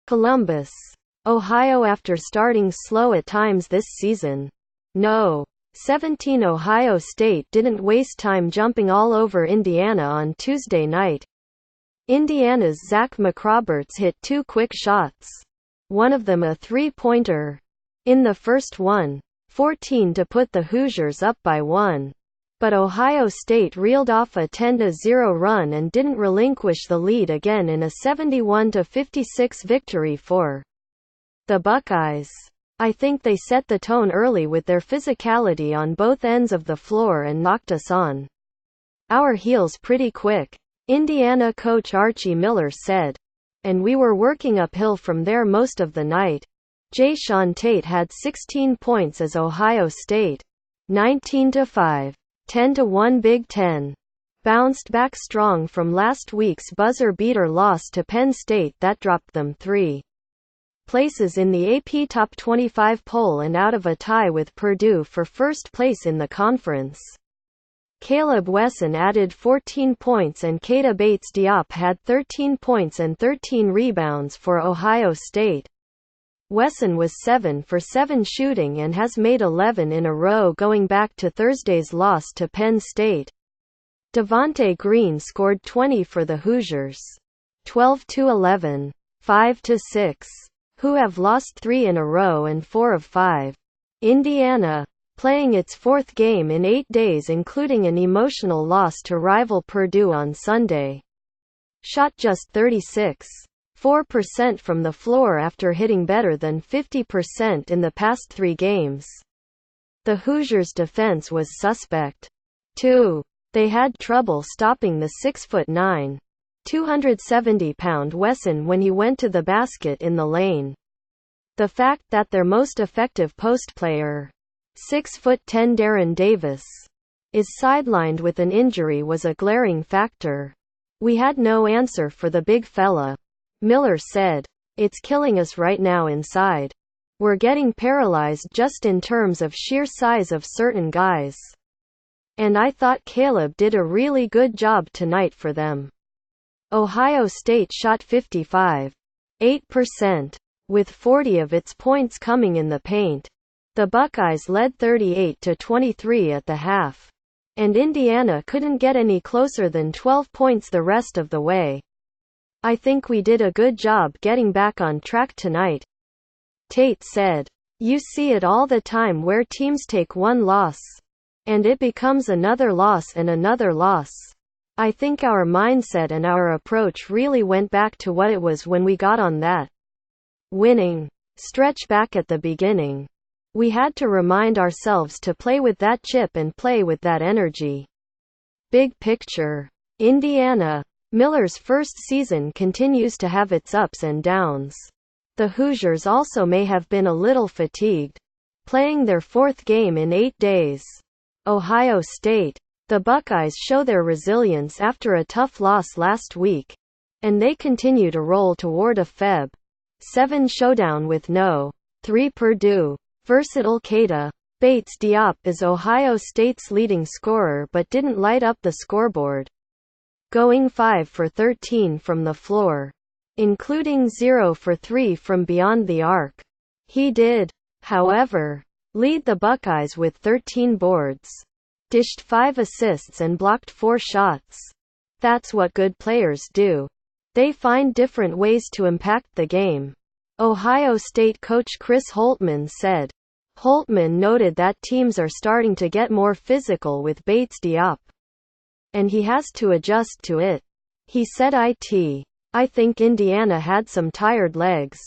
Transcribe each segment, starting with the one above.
Columbus, Ohio. After starting slow at times this season, No. 17 Ohio State didn't waste time jumping all over Indiana on Tuesday night. Indiana's Zach McRoberts hit 2 quick shots, one of them a three-pointer, in the first one, 14 to put the Hoosiers up by 1. But Ohio State reeled off a 10-0 run and didn't relinquish the lead again in a 71-56 victory for the Buckeyes. I think they set the tone early with their physicality on both ends of the floor and knocked us on our heels pretty quick, Indiana coach Archie Miller said. And we were working uphill from there most of the night. Jayshawn Tate had 16 points as Ohio State, 19-5, 10-1 Big Ten, bounced back strong from last week's buzzer-beater loss to Penn State that dropped them 3 places in the AP Top 25 poll and out of a tie with Purdue for first place in the conference. Caleb Wesson added 14 points and Keita Bates-Diop had 13 points and 13 rebounds for Ohio State. Wesson was 7 for 7 shooting and has made 11 in a row going back to Thursday's loss to Penn State. Devonte Green scored 20 for the Hoosiers, 12-11, 5-6, who have lost 3 in a row and 4 of 5. Indiana, playing its 4th game in 8 days including an emotional loss to rival Purdue on Sunday, shot just 36.4% from the floor after hitting better than 50% in the past 3 games. The Hoosiers' defense was suspect, too. They had trouble stopping the 6'9", 270-pound Wesson when he went to the basket in the lane. The fact that their most effective post player, 6'10" Darren Davis, is sidelined with an injury was a glaring factor. We had no answer for the big fella, Miller said. It's killing us right now inside. We're getting paralyzed just in terms of sheer size of certain guys. And I thought Caleb did a really good job tonight for them. Ohio State shot 55.8%, with 40 of its points coming in the paint. The Buckeyes led 38-23 at the half, and Indiana couldn't get any closer than 12 points the rest of the way. I think we did a good job getting back on track tonight, Tate said. You see it all the time where teams take one loss, and it becomes another loss and another loss. I think our mindset and our approach really went back to what it was when we got on that winning stretch back at the beginning. We had to remind ourselves to play with that chip and play with that energy. Big picture, Indiana, Miller's first season continues to have its ups and downs. The Hoosiers also may have been a little fatigued, playing their 4th game in 8 days. Ohio State, the Buckeyes show their resilience after a tough loss last week, and they continue to roll toward a Feb. 7 showdown with No. 3 Purdue. Versatile Keita Bates-Diop is Ohio State's leading scorer but didn't light up the scoreboard, going 5 for 13 from the floor, including 0 for 3 from beyond the arc. He did, however, lead the Buckeyes with 13 boards, dished 5 assists and blocked 4 shots. That's what good players do. They find different ways to impact the game, Ohio State coach Chris Holtmann said. Holtmann noted that teams are starting to get more physical with Bates-Diop, and he has to adjust to it. He said I think Indiana had some tired legs.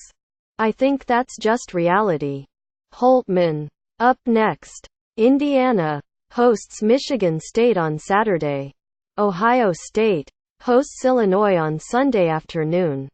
I think that's just reality. Holtmann. Up next, Indiana hosts Michigan State on Saturday. Ohio State hosts Illinois on Sunday afternoon.